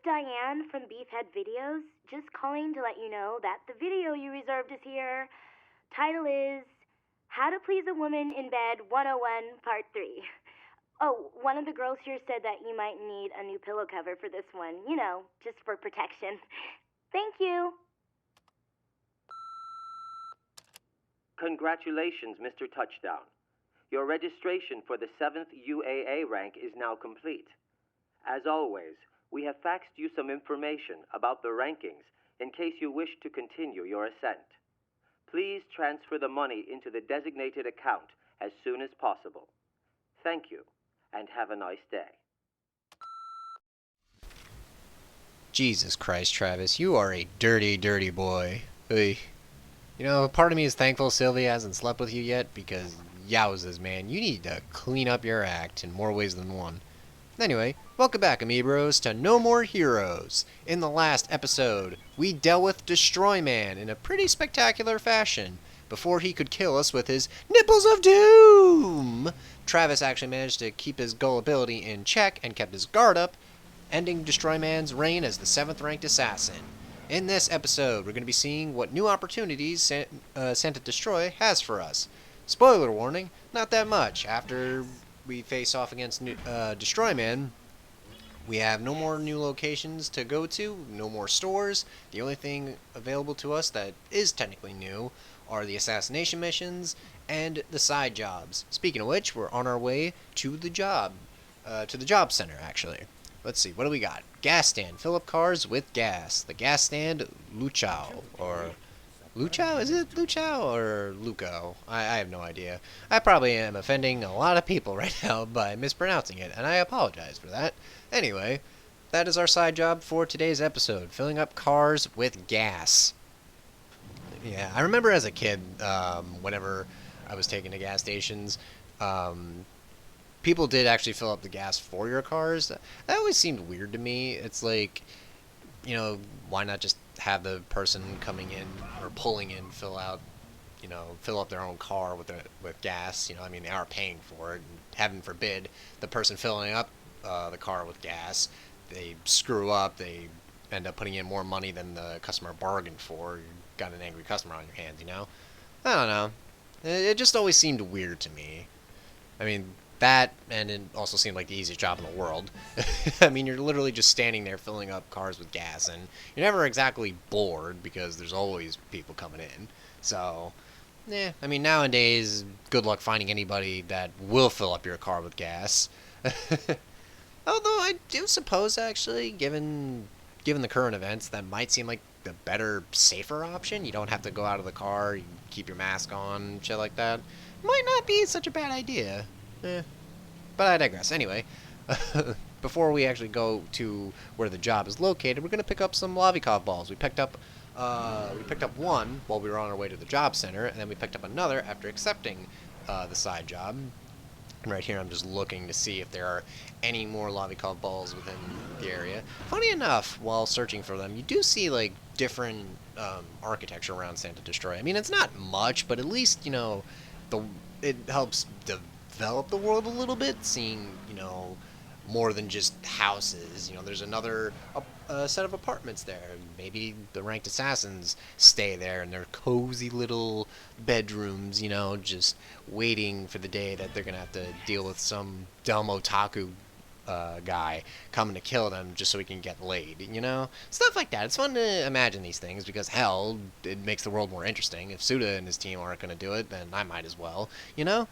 Diane from Beefhead Videos. Just calling to let you know that the video you reserved is here. Title is How to Please a Woman in Bed 101 Part 3. Oh, one of the girls here said that you might need a new pillow cover for this one. You know, just for protection. Thank you. Congratulations, Mr. Touchdown. Your registration for the 7th UAA rank is now complete. As always, we have faxed you some information about the rankings in case you wish to continue your ascent. Please transfer the money into the designated account as soon as possible. Thank you, and have a nice day. Jesus Christ, Travis, you are a dirty, dirty boy. Oy. You know, part of me is thankful Sylvia hasn't slept with you yet, because yowzas, man, you need to clean up your act in more ways than one. Anyway, welcome back, Amiibros, to No More Heroes. In the last episode, we dealt with Destroy Man in a pretty spectacular fashion, before he could kill us with his Nipples of Doom! Travis actually managed to keep his gullibility in check and kept his guard up, ending Destroy Man's reign as the 7th ranked assassin. In this episode, we're going to be seeing what new opportunities Santa Destroy has for us. Spoiler warning, not that much. After we face off against Destroy Man, we have no more new locations to go to, no more stores. The only thing available to us that is technically new are the assassination missions and the side jobs. Speaking of which, we're on our way to the job center, actually. Let's see, what do we got? Gas stand. Fill up cars with gas. The gas stand, Luchao. Or Luchao? Is it Luchao or Luco? I have no idea. I probably am offending a lot of people right now by mispronouncing it, and I apologize for that. Anyway, that is our side job for today's episode. Filling up cars with gas. Yeah, I remember as a kid, whenever I was taken to gas stations, people did actually fill up the gas for your cars. That always seemed weird to me. It's like, you know, why not just have the person coming in or pulling in fill up their own car with gas? You know, I mean, they are paying for it. And heaven forbid the person filling up the car with gas, they screw up. They end up putting in more money than the customer bargained for. You got an angry customer on your hands. You know, I don't know. It just always seemed weird to me. I mean, that, and it also seemed like the easiest job in the world. I mean, you're literally just standing there filling up cars with gas, and you're never exactly bored because there's always people coming in. So, yeah, I mean, nowadays, good luck finding anybody that will fill up your car with gas. Although I do suppose, actually, given the current events, that might seem like the better, safer option. You don't have to go out of the car, you can keep your mask on, shit like that. Might not be such a bad idea. But I digress. Anyway, before we actually go to where the job is located, we're going to pick up some Lavikov balls. We picked up one while we were on our way to the job center, and then we picked up another after accepting the side job. And right here I'm just looking to see if there are any more Lavikov balls within the area. Funny enough, while searching for them, you do see, like, different architecture around Santa Destroy. I mean, it's not much, but at least, you know, it helps develop the world a little bit, seeing, you know, more than just houses. You know, there's another set of apartments there. Maybe the ranked assassins stay there in their cozy little bedrooms, you know, just waiting for the day that they're gonna have to deal with some dumb otaku guy coming to kill them just so he can get laid, you know? Stuff like that. It's fun to imagine these things because, hell, it makes the world more interesting. If Suda and his team aren't gonna do it, then I might as well, you know?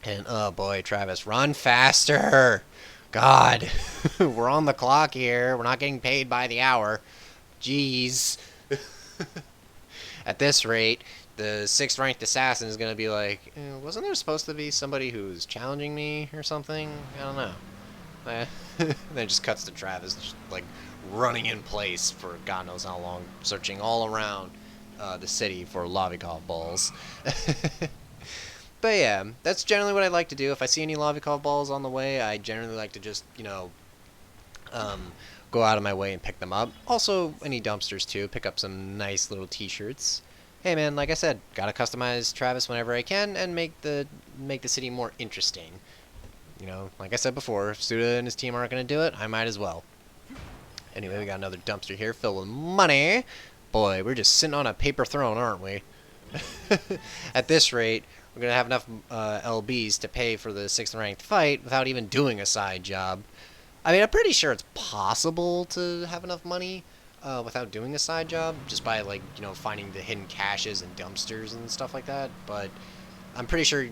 And, oh boy, Travis, run faster! God, we're on the clock here. We're not getting paid by the hour. Jeez. At this rate, the 6th ranked assassin is going to be like, wasn't there supposed to be somebody who's challenging me or something? I don't know. Then it just cuts to Travis, just, like, running in place for God knows how long, searching all around the city for Lavikov balls. But yeah, that's generally what I like to do. If I see any Lavikov balls on the way, I generally like to just, you know, go out of my way and pick them up. Also, any dumpsters too. Pick up some nice little t-shirts. Hey man, like I said, gotta customize Travis whenever I can and make the city more interesting. You know, like I said before, if Suda and his team aren't gonna do it, I might as well. Anyway, we got another dumpster here filled with money. Boy, we're just sitting on a paper throne, aren't we? At this rate, we're going to have enough LBs to pay for the 6th ranked fight without even doing a side job. I mean, I'm pretty sure it's possible to have enough money without doing a side job, just by, like, you know, finding the hidden caches and dumpsters and stuff like that. But I'm pretty sure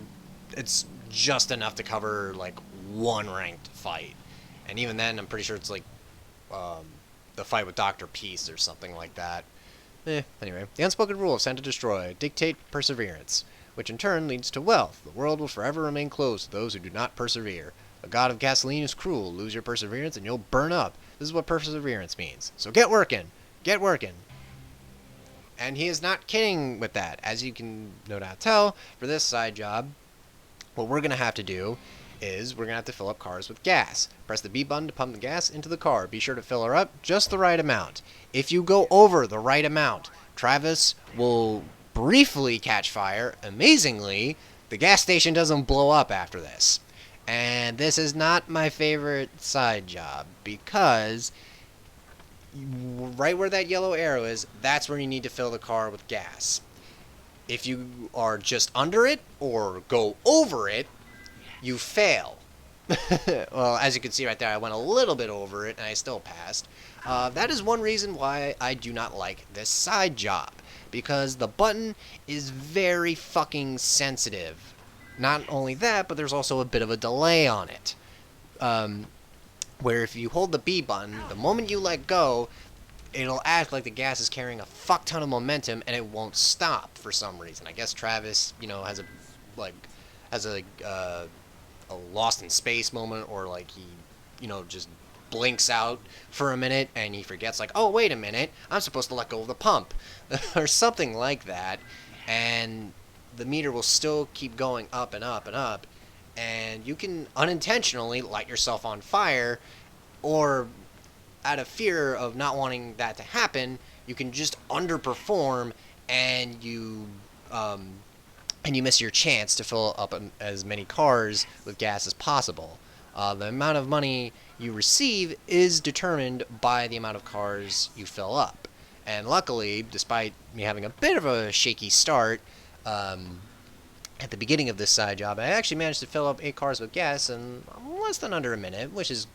it's just enough to cover, like, one ranked fight. And even then, I'm pretty sure it's, like, the fight with Dr. Peace or something like that. Anyway, the unspoken rule of Send to Destroy: dictate perseverance, which in turn leads to wealth. The world will forever remain closed to those who do not persevere. A god of gasoline is cruel. Lose your perseverance and you'll burn up. This is what perseverance means. So get working. Get working. And he is not kidding with that. As you can no doubt tell, for this side job, what we're going to have to do is we're going to have to fill up cars with gas. Press the B button to pump the gas into the car. Be sure to fill her up just the right amount. If you go over the right amount, Travis will briefly catch fire. Amazingly, the gas station doesn't blow up after this. And this is not my favorite side job because right where that yellow arrow is, that's where you need to fill the car with gas. If you are just under it or go over it, you fail. Well, as you can see right there, I went a little bit over it, and I still passed. That is one reason why I do not like this side job, because the button is very fucking sensitive. Not only that, but there's also a bit of a delay on it. Where if you hold the B button, the moment you let go, it'll act like the gas is carrying a fuck ton of momentum, and it won't stop for some reason. I guess Travis, you know, has a lost in space moment, or like he, you know, just blinks out for a minute and he forgets, like, oh, wait a minute, I'm supposed to let go of the pump or something like that, and the meter will still keep going up and up and up, and you can unintentionally light yourself on fire, or out of fear of not wanting that to happen, you can just underperform and you miss your chance to fill up as many cars with gas as possible. The amount of money you receive is determined by the amount of cars you fill up. And luckily, despite me having a bit of a shaky start, at the beginning of this side job, I actually managed to fill up 8 cars with gas in less than under a minute, which is,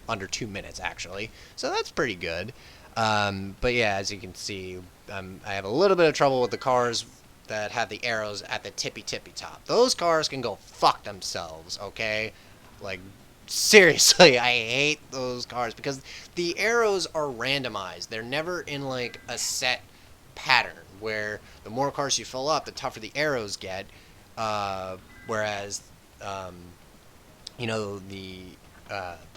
under 2 minutes, actually. So that's pretty good. But yeah, as you can see, I have a little bit of trouble with the cars that have the arrows at the tippy top. Those cars can go fuck themselves, okay? Like, seriously, I hate those cars because the arrows are randomized. They're never in, like, a set pattern where the more cars you fill up, the tougher the arrows get, whereas, you know, the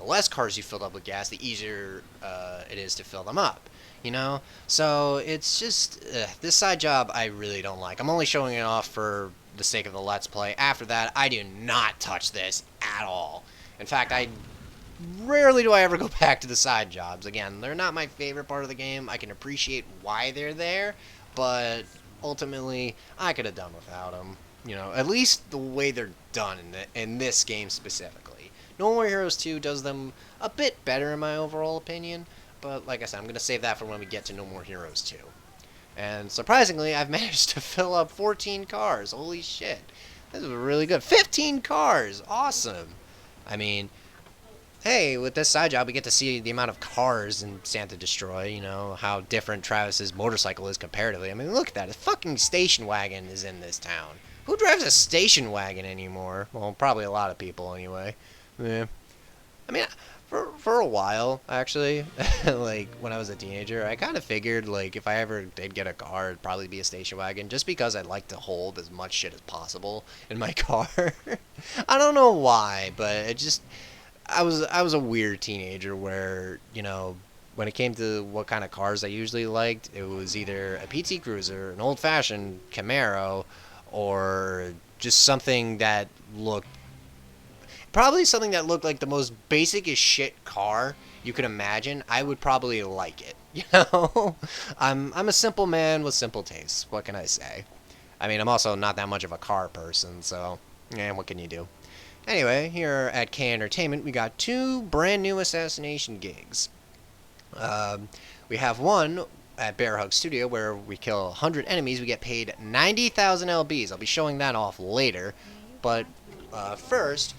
less cars you filled up with gas, the easier it is to fill them up. You know? So, it's just, this side job I really don't like. I'm only showing it off for the sake of the Let's Play. After that, I do not touch this at all. In fact, rarely do I ever go back to the side jobs. Again, they're not my favorite part of the game. I can appreciate why they're there, but ultimately, I could have done without them. You know, at least the way they're done in this game specifically. No More Heroes 2 does them a bit better in my overall opinion. But like I said, I'm going to save that for when we get to No More Heroes 2. And surprisingly, I've managed to fill up 14 cars. Holy shit. This is really good. 15 cars! Awesome! I mean, hey, with this side job, we get to see the amount of cars in Sand to Destroy. You know, how different Travis's motorcycle is comparatively. I mean, look at that. A fucking station wagon is in this town. Who drives a station wagon anymore? Well, probably a lot of people anyway. Yeah. I mean, for a while, actually, like, when I was a teenager, I kind of figured, like, if I ever did get a car, it'd probably be a station wagon, just because I'd like to hold as much shit as possible in my car. I don't know why, but it just, I was a weird teenager where, you know, when it came to what kind of cars I usually liked, it was either a PT Cruiser, an old-fashioned Camaro, or just something that looked like the most basic as shit car you could imagine. I would probably like it, you know? I'm a simple man with simple tastes. What can I say? I mean, I'm also not that much of a car person, so, what can you do? Anyway, here at K Entertainment, we got 2 brand new assassination gigs. We have one at Bear Hug Studio where we kill 100 enemies. We get paid 90,000 LBs. I'll be showing that off later. But first,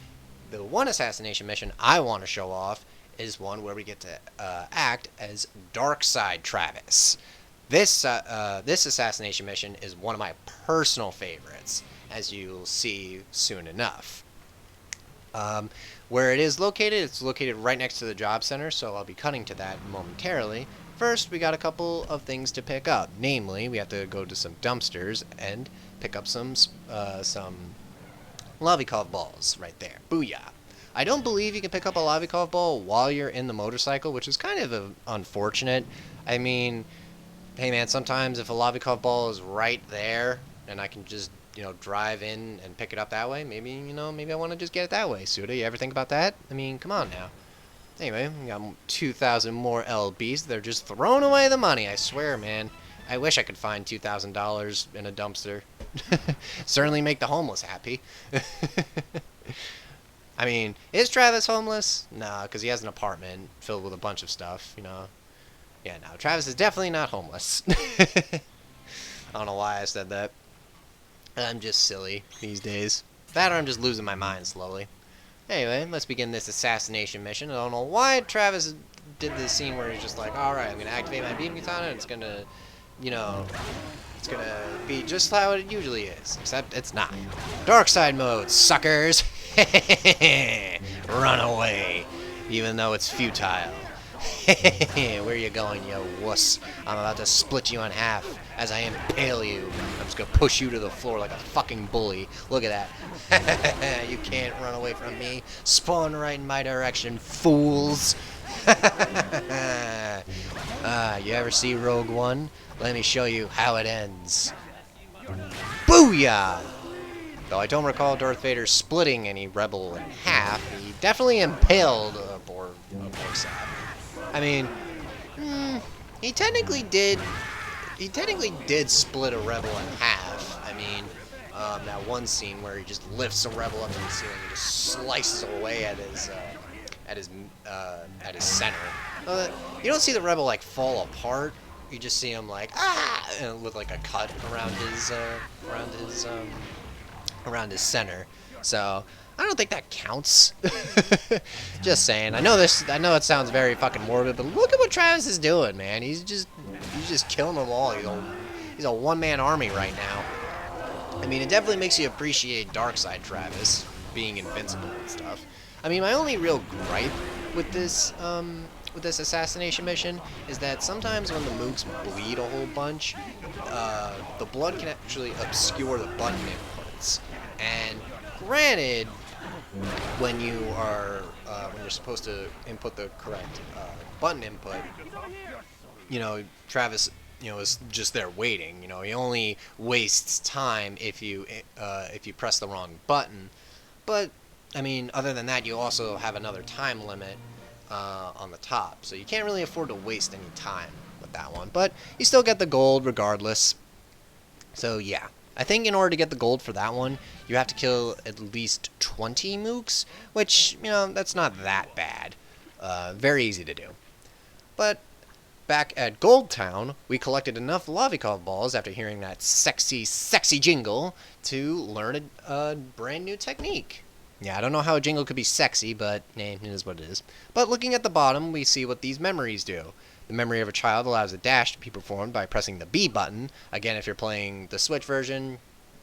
the one assassination mission I want to show off is one where we get to act as Darkside Travis. This assassination mission is one of my personal favorites, as you'll see soon enough. Where it is located, it's located right next to the job center, so I'll be cutting to that momentarily. First, we got a couple of things to pick up. Namely, we have to go to some dumpsters and pick up some Lavikov balls right there. Booyah. I don't believe you can pick up a Lavikov ball while you're in the motorcycle, which is kind of unfortunate. I mean, hey man, sometimes if a Lavikov ball is right there and I can just, drive in and pick it up that way, maybe I want to just get it that way. Suda, you ever think about that? I mean, come on now. Anyway, we got 2,000 more LBs. They're just throwing away the money, I swear, man. I wish I could find $2,000 in a dumpster. Certainly make the homeless happy. I mean, is Travis homeless? Nah, because he has an apartment filled with a bunch of stuff, Yeah, no, Travis is definitely not homeless. I don't know why I said that. I'm just silly these days. That or I'm just losing my mind slowly. Anyway, let's begin this assassination mission. I don't know why Travis did this scene where he's just like, alright, I'm going to activate my beam katana and it's going to, it's going to be just how it usually is. Except it's not. Dark side mode, suckers! Run away, even though it's futile. Where you going, you wuss? I'm about to split you in half as I impale you. I'm just gonna push you to the floor like a fucking bully. Look at that. You can't run away from me. Spawn right in my direction, fools. You ever see Rogue One? Let me show you how it ends. Booyah! Though I don't recall Darth Vader splitting any rebel in half, he definitely impaled Borsap. I mean, he technically did split a rebel in half. I mean, that one scene where he just lifts a rebel up to the ceiling and just slices away at his center. You don't see the rebel like fall apart. You just see him like with like a cut around his center. So I don't think that counts. Just saying. I know it sounds very fucking morbid, but look at what Travis is doing, man. He's just killing them all. He's a one-man army right now. I mean, it definitely makes you appreciate Darkside Travis being invincible and stuff. I mean, my only real gripe with this assassination mission is that sometimes when the mooks bleed a whole bunch, the blood can actually obscure the button inputs. And granted, when you're supposed to input the correct button input, Travis, is just there waiting. He only wastes time if you press the wrong button. But I mean, other than that, you also have another time limit on the top, so you can't really afford to waste any time with that one. But you still get the gold regardless. So yeah. I think in order to get the gold for that one, you have to kill at least 20 mooks, which, that's not that bad. Very easy to do. But back at Gold Town, we collected enough Lavikov balls after hearing that sexy, sexy jingle to learn a brand new technique. Yeah, I don't know how a jingle could be sexy, but it is what it is. But looking at the bottom, we see what these memories do. The memory of a child allows a dash to be performed by pressing the B button. Again, if you're playing the Switch version,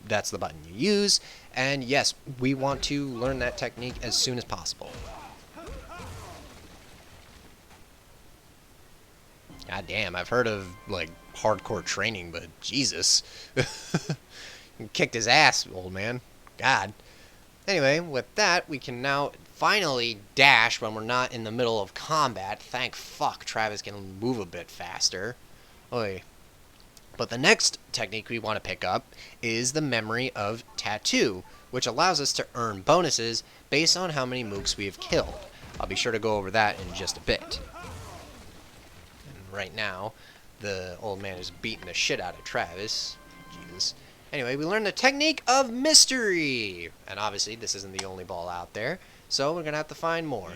that's the button you use. And yes, we want to learn that technique as soon as possible. God damn, I've heard of, hardcore training, but Jesus. You kicked his ass, old man. God. Anyway, with that, we can now finally dash when we're not in the middle of combat. Thank fuck Travis can move a bit faster. Oy. But the next technique we want to pick up is the memory of tattoo, which allows us to earn bonuses based on how many mooks we have killed. I'll be sure to go over that in just a bit. And right now, the old man is beating the shit out of Travis. Jesus. Anyway, we learned the technique of mystery. And obviously, this isn't the only ball out there, so we're going to have to find more.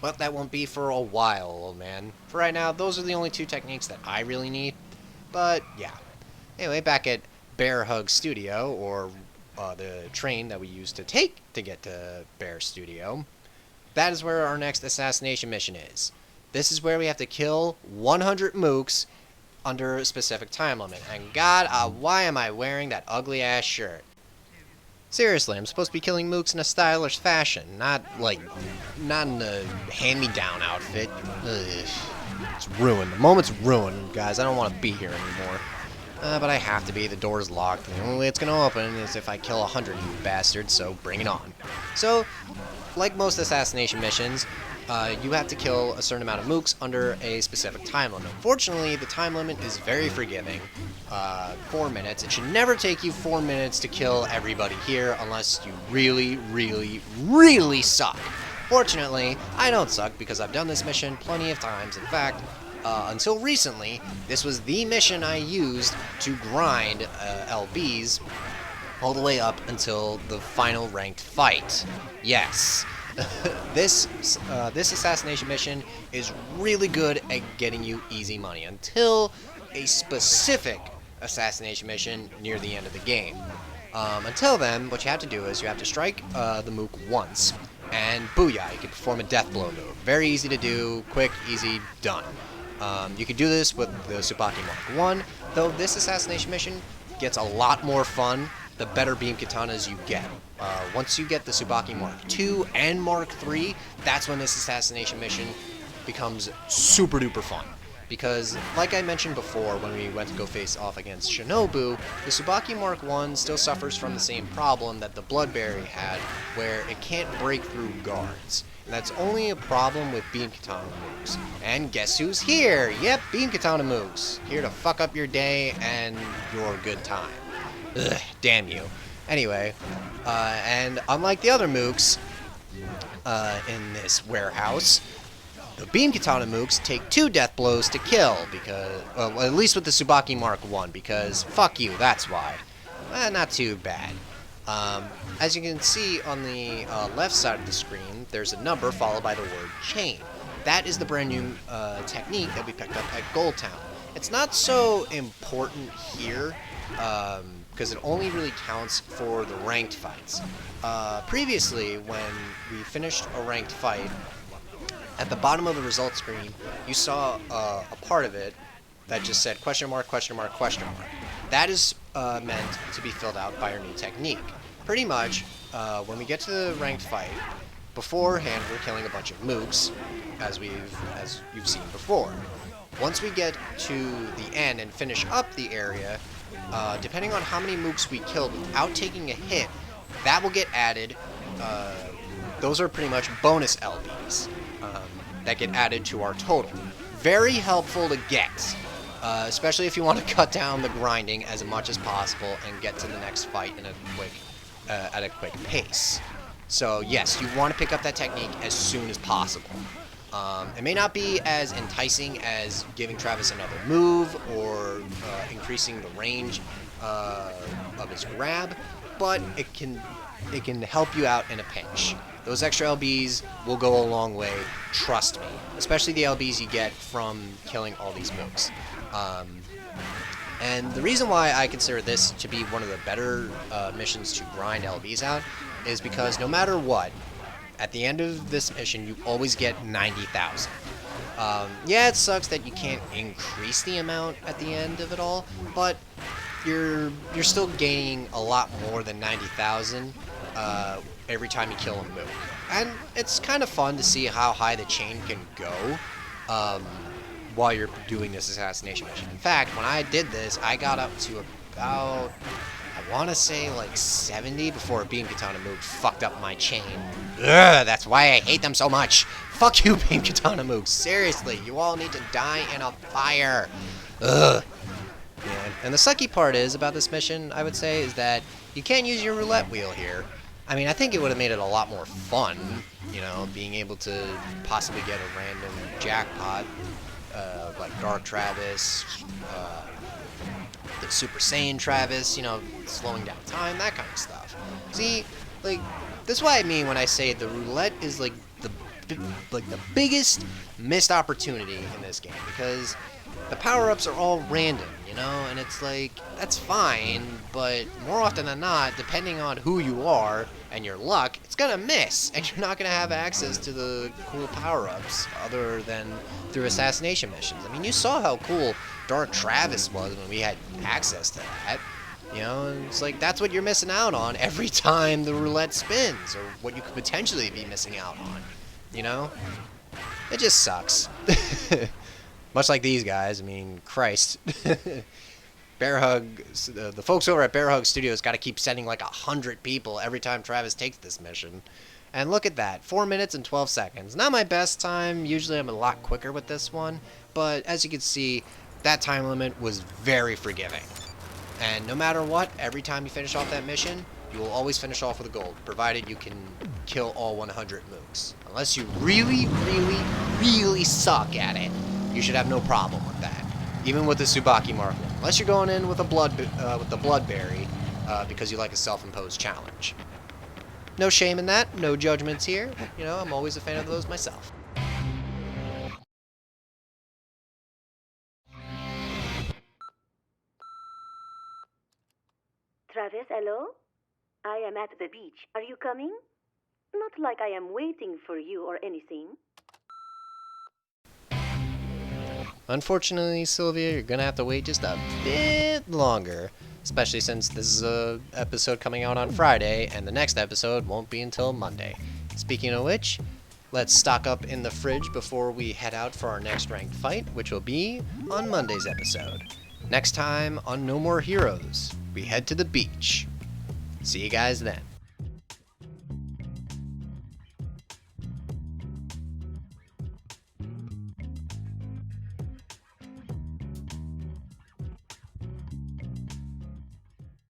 But that won't be for a while, old man. For right now, those are the only 2 techniques that I really need. But, yeah. Anyway, back at Bear Hug Studio, or the train that we used to take to get to Bear Studio, that is where our next assassination mission is. This is where we have to kill 100 mooks under a specific time limit. And God, why am I wearing that ugly-ass shirt? Seriously, I'm supposed to be killing mooks in a stylish fashion, not in a hand-me-down outfit. Ugh. It's ruined. The moment's ruined, guys. I don't want to be here anymore. But I have to be. The door's locked. The only way it's going to open is if I kill 100 of you bastards, so bring it on. So, like most assassination missions, you have to kill a certain amount of mooks under a specific time limit. Fortunately, the time limit is very forgiving. 4 minutes. It should never take you 4 minutes to kill everybody here unless you really, really, really suck. Fortunately, I don't suck because I've done this mission plenty of times. In fact, until recently, this was the mission I used to grind LBs all the way up until the final ranked fight. Yes. This assassination mission is really good at getting you easy money until a specific assassination mission near the end of the game. Until then, what you have to do is you have to strike the mook once, and booyah, you can perform a death blow move. Very easy to do, quick, easy, done. You can do this with the Tsubaki Mark 1, though this assassination mission gets a lot more fun the better beam katanas you get. Once you get the Tsubaki Mark 2 and Mark 3, that's when this assassination mission becomes super duper fun. Because, like I mentioned before when we went to go face off against Shinobu, the Tsubaki Mark 1 still suffers from the same problem that the Bloodberry had, where it can't break through guards. And that's only a problem with beam katana mooks. And guess who's here? Yep, beam katana mooks. Here to fuck up your day and your good time. Ugh, damn you. Anyway, and unlike the other mooks in this warehouse, the beam katana mooks take 2 death blows to kill, because, well, at least with the Tsubaki Mark 1, because fuck you, that's why. Not too bad. As you can see on the left side of the screen, there's a number followed by the word chain. That is the brand new technique that we picked up at Gold Town. It's not so important here, because it only really counts for the ranked fights. Previously, when we finished a ranked fight, at the bottom of the results screen, you saw a part of it that just said question mark, question mark, question mark. That is meant to be filled out by our new technique. Pretty much, when we get to the ranked fight, beforehand we're killing a bunch of mooks, as you've seen before. Once we get to the end and finish up the area, depending on how many mooks we killed without taking a hit, that will get added. Those are pretty much bonus LBs that get added to our total. Very helpful to get, especially if you want to cut down the grinding as much as possible and get to the next fight in at a quick pace. So yes, you want to pick up that technique as soon as possible. It may not be as enticing as giving Travis another move or increasing the range of his grab, but it can help you out in a pinch. Those extra LBs will go a long way, trust me. Especially the LBs you get from killing all these mooks. And the reason why I consider this to be one of the better missions to grind LBs out is because no matter what, at the end of this mission, you always get 90,000. Yeah, it sucks that you can't increase the amount at the end of it all, but you're still gaining a lot more than 90,000 every time you kill a mook. And it's kind of fun to see how high the chain can go while you're doing this assassination mission. In fact, when I did this, I got up to about, I want to say like 70 before a beam katana mook fucked up my chain. Ugh, that's why I hate them so much. Fuck you, beam katana mooks. Seriously, you all need to die in a fire. Ugh. Yeah. And the sucky part is about this mission, I would say, is that you can't use your roulette wheel here. I mean, I think it would have made it a lot more fun, you know, being able to possibly get a random jackpot, like Dark Travis, the Super Saiyan Travis, you know, slowing down time, that kind of stuff. See, like, that's what I mean when I say the roulette is, like, the like the biggest missed opportunity in this game, because the power-ups are all random, you know, and it's like, that's fine, but more often than not, depending on who you are and your luck, it's gonna miss, and you're not gonna have access to the cool power-ups other than through assassination missions. I mean, you saw how cool Dark Travis was when we had access to that. You know, and it's like, that's what you're missing out on every time the roulette spins, or what you could potentially be missing out on, you know? It just sucks. Much like these guys, I mean, Christ. Bear Hug, the folks over at Bear Hug Studios got to keep sending like 100 people every time Travis takes this mission. And look at that, 4 minutes and 12 seconds. Not my best time, usually I'm a lot quicker with this one, but as you can see, that time limit was very forgiving. And no matter what, every time you finish off that mission, you will always finish off with a gold, provided you can kill all 100 mooks. Unless you really, really, really suck at it, you should have no problem with that. Even with the Tsubaki Mark 1. Unless you're going in with the Bloodberry, because you like a self-imposed challenge. No shame in that, no judgments here. You know, I'm always a fan of those myself. Travis, hello? I am at the beach. Are you coming? Not like I am waiting for you or anything. Unfortunately, Sylvia, you're gonna have to wait just a bit longer. Especially since this is a episode coming out on Friday, and the next episode won't be until Monday. Speaking of which, let's stock up in the fridge before we head out for our next ranked fight, which will be on Monday's episode. Next time on No More Heroes, we head to the beach. See you guys then.